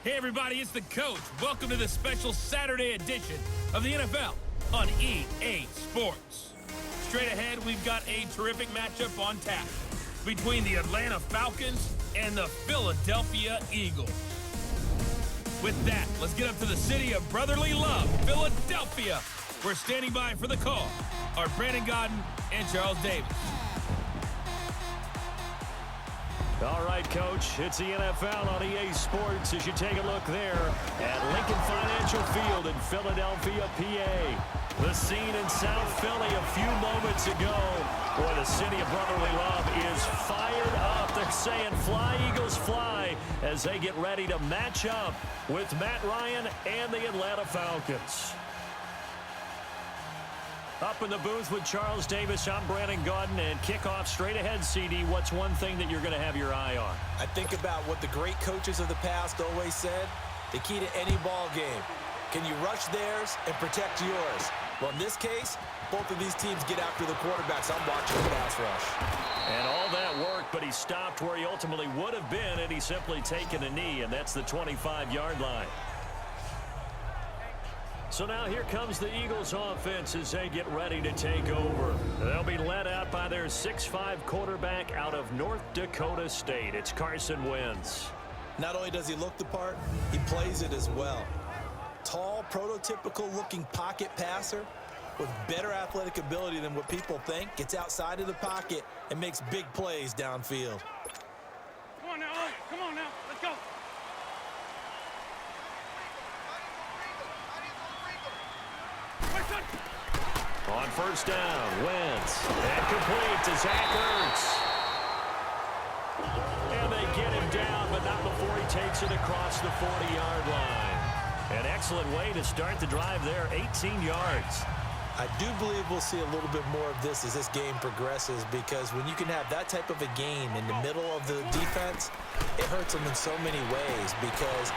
Hey everybody, it's the coach. Welcome to the special Saturday edition of the NFL on EA Sports. Straight ahead, we've got a terrific matchup on tap between the Atlanta Falcons and the Philadelphia Eagles. With that, let's get up to the city of brotherly love, Philadelphia. We're standing by for the call are Brandon Godden and Charles Davis. All right, Coach, it's the NFL on EA Sports as you take a look there at Lincoln Financial Field in Philadelphia, PA. The scene in South Philly a few moments ago where the city of brotherly love is fired up. They're saying fly, Eagles, fly as they get ready to match up with Matt Ryan and the Atlanta Falcons. Up in the booth with Charles Davis, I'm Brandon Godden, and kickoff straight ahead, CD. What's one thing that you're going to have your eye on? I think about what the great coaches of the past always said. The key to any ball game. Can you rush theirs and protect yours? Well, in this case, both of these teams get after the quarterbacks. I'm watching the pass rush. And all that worked, but he stopped where he ultimately would have been, and he's simply taken a knee, and that's the 25-yard line. So now here comes the Eagles offense as they get ready to take over. They'll be led out by their 6'5" quarterback out of North Dakota State. It's Carson Wentz. Not only does he look the part, he plays it as well. Tall, prototypical-looking pocket passer with better athletic ability than what people think. Gets outside of the pocket and makes big plays downfield. Come on now, come on now, let's go. On first down, Wentz. And complete to Zach Ertz. And they get him down, but not before he takes it across the 40-yard line. An excellent way to start the drive there, 18 yards. I do believe we'll see a little bit more of this as this game progresses, because when you can have that type of a gain in the middle of the defense, it hurts them in so many ways, because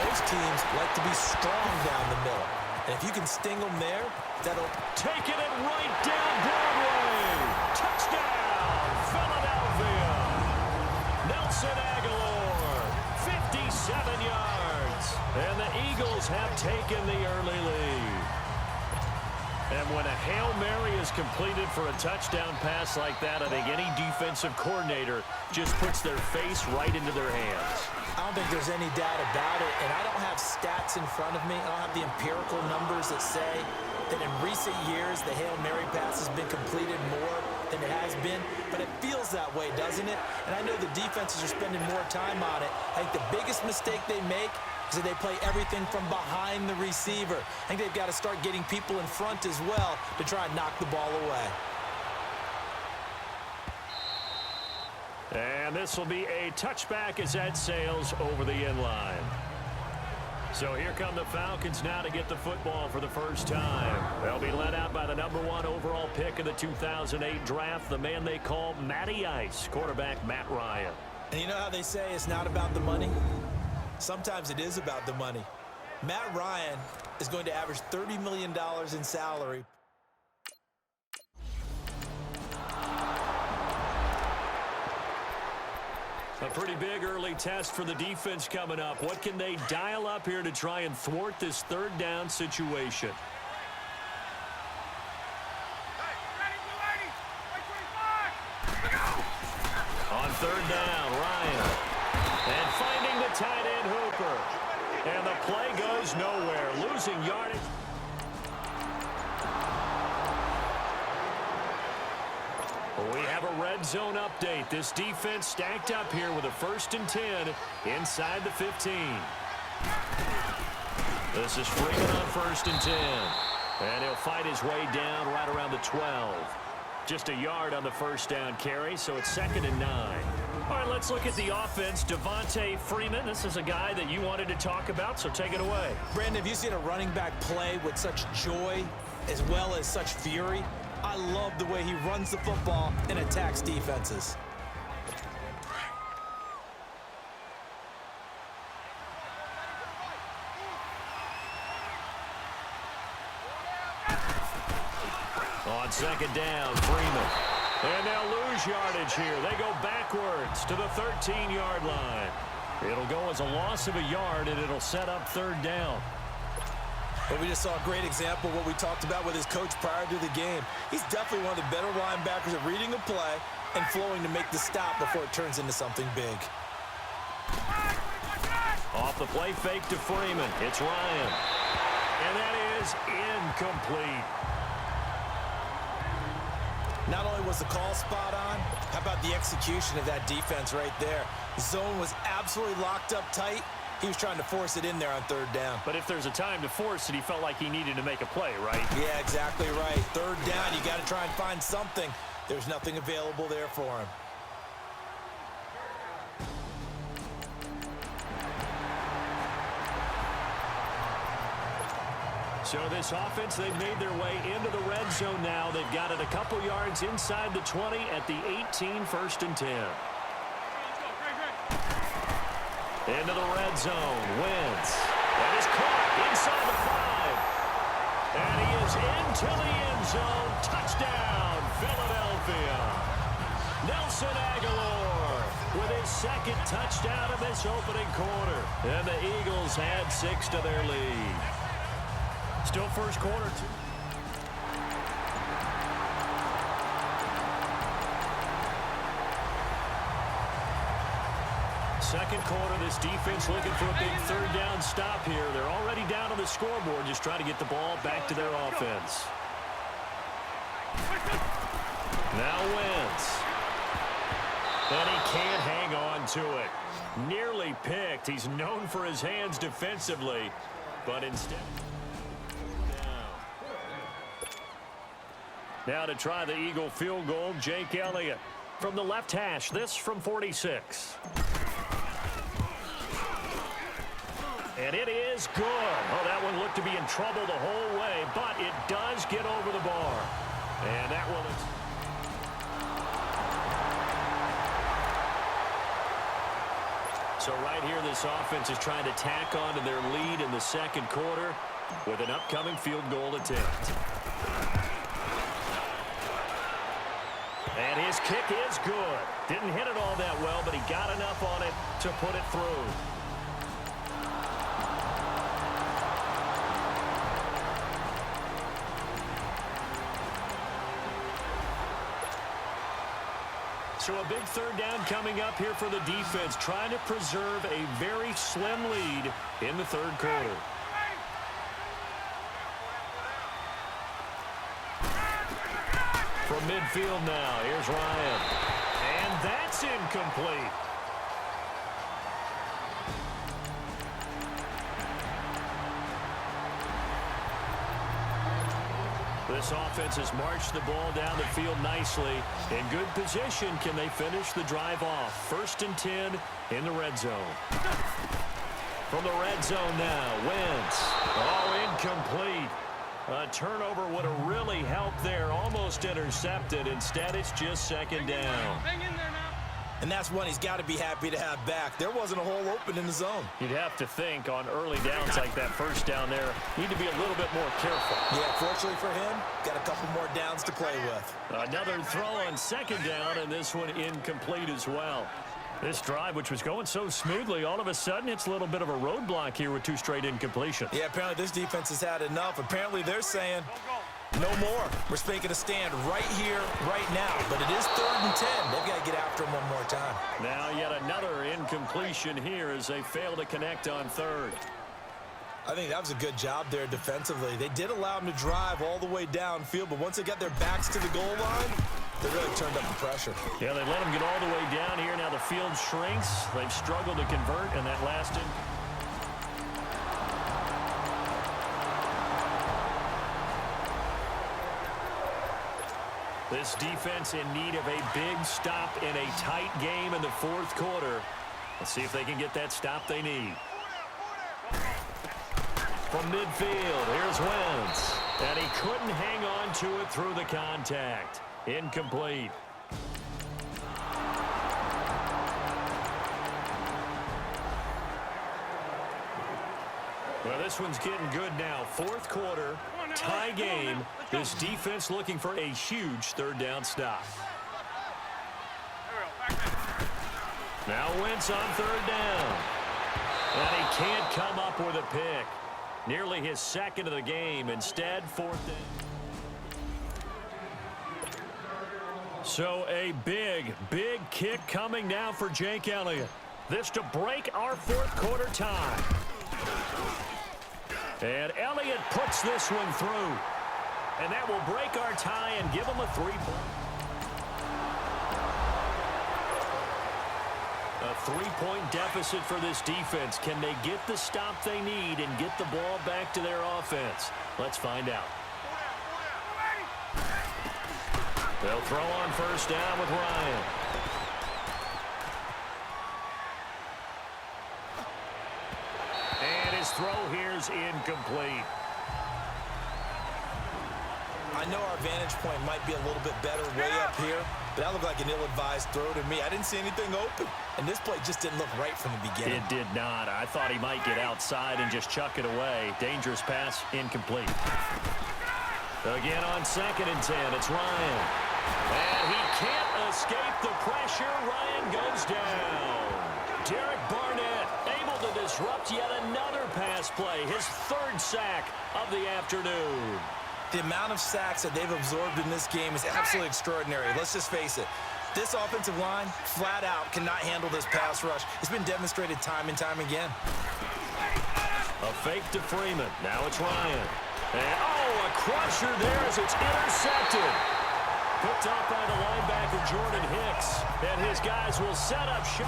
most teams like to be strong down the middle. And if you can sting them there, that'll... Taking it right down Broadway. Touchdown, Philadelphia. Nelson Aguilar, 57 yards. And the Eagles have taken the early lead. And when a Hail Mary is completed for a touchdown pass like that, I think any defensive coordinator just puts their face right into their hands. I don't think there's any doubt about it, and I don't have stats in front of me. I don't have the empirical numbers that say that in recent years the Hail Mary pass has been completed more than it has been, but it feels that way, doesn't it? And I know the defenses are spending more time on it. I think the biggest mistake they make is that they play everything from behind the receiver. I think they've got to start getting people in front as well to try and knock the ball away. And this will be a touchback as that sails over the end line. So here come the Falcons now to get the football for the first time. They'll be led out by the #1 overall pick of the 2008 draft, the man they call Matty Ice, quarterback Matt Ryan. And you know how they say it's not about the money? Sometimes it is about the money. Matt Ryan is going to average $30 million in salary. A pretty big early test for the defense coming up. What can they dial up here to try and thwart this third down situation? On third down, Ryan. And finding the tight end Hooper. And the play goes nowhere, losing yardage. We have a red zone update. This defense stacked up here with a 1st and 10 inside the 15. This is Freeman on 1st and 10. And he'll fight his way down right around the 12. Just a yard on the first down carry, so it's 2nd and 9. All right, let's look at the offense. Devontae Freeman, this is a guy that you wanted to talk about, so take it away. Brandon, have you seen a running back play with such joy as well as such fury? I love the way he runs the football and attacks defenses. On 2nd down, Freeman. And they'll lose yardage here. They go backwards to the 13-yard line. It'll go as a loss of a yard, and it'll set up third down. But we just saw a great example of what we talked about with his coach prior to the game. He's definitely one of the better linebackers at reading a play and flowing to make the stop before it turns into something big. Off the play fake to Freeman. It's Ryan. And that is incomplete. Not only was the call spot on, how about the execution of that defense right there? The zone was absolutely locked up tight. He was trying to force it in there on third down. But if there's a time to force it, he felt like he needed to make a play, right? Yeah, exactly right. Third down, you got to try and find something. There's nothing available there for him. So this offense, they've made their way into the red zone now. They've got it a couple yards inside the 20 at the 18, first and 10. Into the red zone. Wentz. That is caught inside the 5. And he is into the end zone. Touchdown, Philadelphia. Nelson Aguilar with his second touchdown of this opening quarter. And the Eagles add 6 to their lead. Still first quarter. Second quarter, this defense looking for a big third down stop here. They're already down on the scoreboard, just trying to get the ball back to their offense. Now Wentz. And he can't hang on to it. Nearly picked. He's known for his hands defensively, but instead... Now to try the Eagle field goal, Jake Elliott. From the left hash, this from 46. And it is good. Oh, that one looked to be in trouble the whole way, but it does get over the bar. And that will... So right here, this offense is trying to tack on to their lead in the second quarter with an upcoming field goal attempt. And his kick is good. Didn't hit it all that well, but he got enough on it to put it through. So a big third down coming up here for the defense, trying to preserve a very slim lead in the third quarter. From midfield now, here's Ryan. And that's incomplete. This offense has marched the ball down the field nicely. In good position, can they finish the drive off? First and 10 in the red zone. From the red zone now, Wentz. Oh, incomplete. A turnover would have really helped there. Almost intercepted. Instead, it's just second down. Hang in there now. And that's one he's got to be happy to have back. There wasn't a hole open in the zone. You'd have to think on early downs like that first down there, need to be a little bit more careful. Yeah, fortunately for him, got a couple more downs to play with. Another throw on second down, and this one incomplete as well. This drive, which was going so smoothly, all of a sudden it's a little bit of a roadblock here with 2 straight incompletions. Yeah, apparently this defense has had enough. Apparently they're saying, no more. We're making a stand right here, right now. But it is 3rd and 10. They've got to get after him one more time. Now yet another incompletion here as they fail to connect on third. I think that was a good job there defensively. They did allow him to drive all the way downfield, but once they got their backs to the goal line, they really turned up the pressure. Yeah, they let them get all the way down here. Now the field shrinks. They've struggled to convert, and that last This defense in need of a big stop in a tight game in the fourth quarter. Let's see if they can get that stop they need. From midfield, here's Wentz. And he couldn't hang on to it through the contact. Incomplete. Well, this one's getting good now. Fourth quarter, tie game. This defense looking for a huge third down stop. Now Wentz on third down. And he can't come up with a pick. Nearly his second of the game. Instead, fourth down. So a big kick coming now for Jake Elliott. This to break our fourth quarter tie. And Elliott puts this one through. And that will break our tie and give him a 3-point. A 3-point deficit for this defense. Can they get the stop they need and get the ball back to their offense? Let's find out. They'll throw on first down with Ryan. And his throw here's incomplete. I know our vantage point might be a little bit better way up here, but that looked like an ill-advised throw to me. I didn't see anything open, and this play just didn't look right from the beginning. It did not. I thought he might get outside and just chuck it away. Dangerous pass, incomplete. Again on 2nd and 10, it's Ryan. And he can't escape the pressure. Ryan goes down. Derek Barnett able to disrupt yet another pass play. His 3rd sack of the afternoon. The amount of sacks that they've absorbed in this game is absolutely extraordinary. Let's just face it. This offensive line, flat out, cannot handle this pass rush. It's been demonstrated time and time again. A fake to Freeman. Now it's Ryan. And, a crusher there as it's intercepted. Picked up by the linebacker, Jordan Hicks. And his guys will set up shop.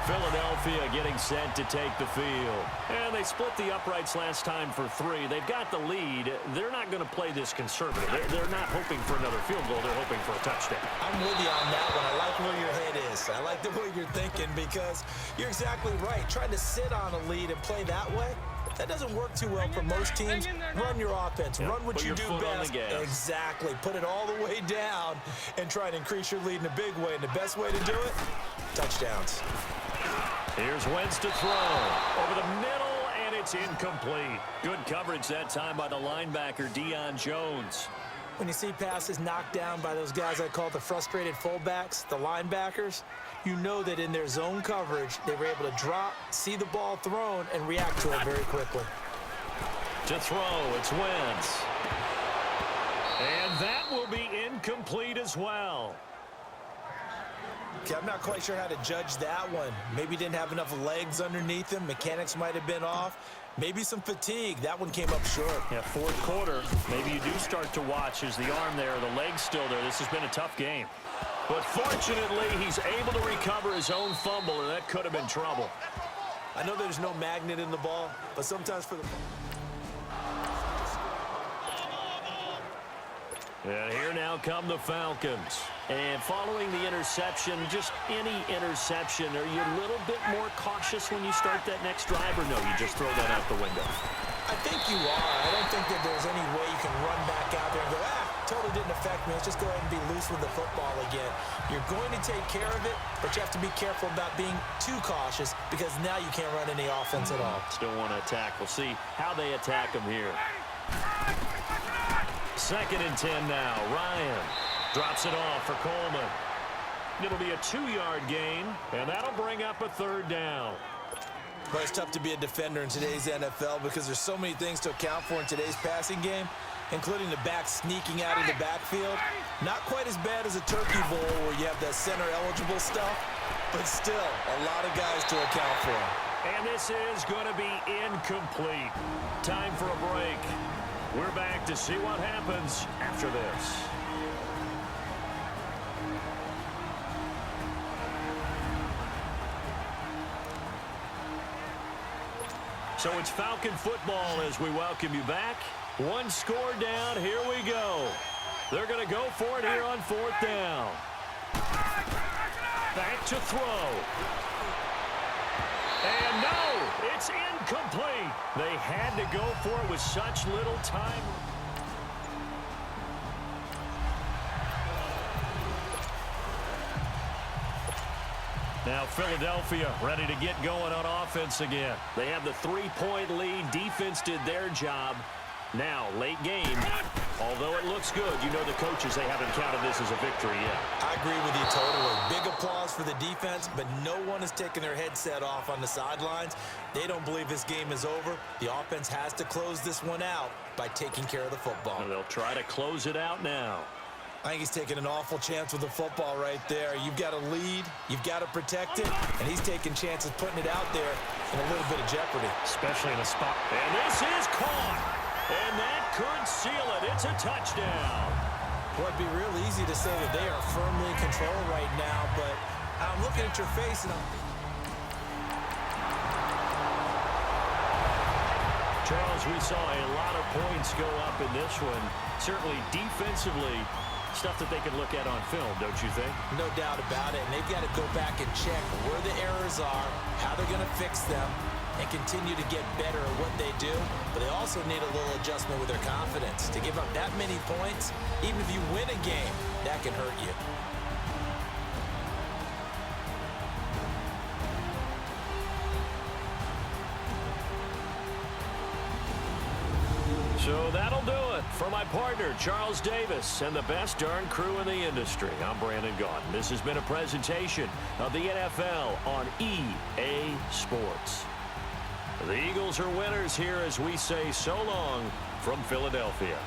Philadelphia getting set to take the field. And they split the uprights last time for 3. They've got the lead. They're not going to play this conservative. They're not hoping for another field goal. They're hoping for a touchdown. I'm with you on that one. I like where your head is. I like the way you're thinking because you're exactly right. Trying to sit on a lead and play that way, that doesn't work too well for most teams. Run your offense. Run what you do best. Exactly. Put it all the way down and try to increase your lead in a big way. And the best way to do it, touchdowns. Here's Wentz to throw. Over the middle, and it's incomplete. Good coverage that time by the linebacker, Deion Jones. When you see passes knocked down by those guys I call the frustrated fullbacks, the linebackers, you know that in their zone coverage, they were able to drop, see the ball thrown, and react to it very quickly. To throw, it's Wentz. And that will be incomplete as well. Okay, I'm not quite sure how to judge that one. Maybe didn't have enough legs underneath him. Mechanics might have been off. Maybe some fatigue. That one came up short. Yeah, 4th quarter. Maybe you do start to watch as the arm there, the leg's still there. This has been a tough game. But fortunately, he's able to recover his own fumble, and that could have been trouble. I know there's no magnet in the ball, but sometimes for the... And here now come the Falcons. And following the interception, just any interception, are you a little bit more cautious when you start that next drive, or no, you just throw that out the window? I think you are. I don't think that there's any way you can run back out there and go, totally didn't affect me. Let's just go ahead and be loose with the football again. You're going to take care of it, but you have to be careful about being too cautious because now you can't run any offense at all. Still want to attack. We'll see how they attack him here. 2nd and 10 now. Ryan drops it off for Coleman. It'll be a 2-yard gain, and that'll bring up a 3rd down. But it's tough to be a defender in today's NFL because there's so many things to account for in today's passing game, including the back sneaking out of the backfield. Not quite as bad as a turkey bowl where you have that center-eligible stuff, but still a lot of guys to account for. And this is going to be incomplete. Time for a break. We're back to see what happens after this. So it's Falcon football as we welcome you back. 1 score down. Here we go. They're going to go for it here on 4th down. Back to throw. And no, it's incomplete. They had to go for it with such little time. Now Philadelphia ready to get going on offense again. They have the 3-point lead. Defense did their job. Now, late game. Although it looks good, you know the coaches, they haven't counted this as a victory yet. I agree with you totally. Big applause for the defense, but no one is taking their headset off on the sidelines. They don't believe this game is over. The offense has to close this one out by taking care of the football. And they'll try to close it out now. I think he's taking an awful chance with the football right there. You've got to lead, you've got to protect it, and he's taking chances putting it out there in a little bit of jeopardy. Especially in a spot. And this is caught. And that could seal it. It's a touchdown. Well, it'd be real easy to say that they are firmly in control right now, but I'm looking at your face and Charles, we saw a lot of points go up in this one. Certainly defensively, stuff that they can look at on film, don't you think? no doubt about it, and they've got to go back and check where the errors are, how they're going to fix them, and continue to get better at what they do. But they also need a little adjustment with their confidence. To give up that many points, even if you win a game, that can hurt you. So that'll do it. For my partner, Charles Davis, and the best darn crew in the industry, I'm Brandon Gaudin. This has been a presentation of the NFL on EA Sports. The Eagles are winners here as we say so long from Philadelphia.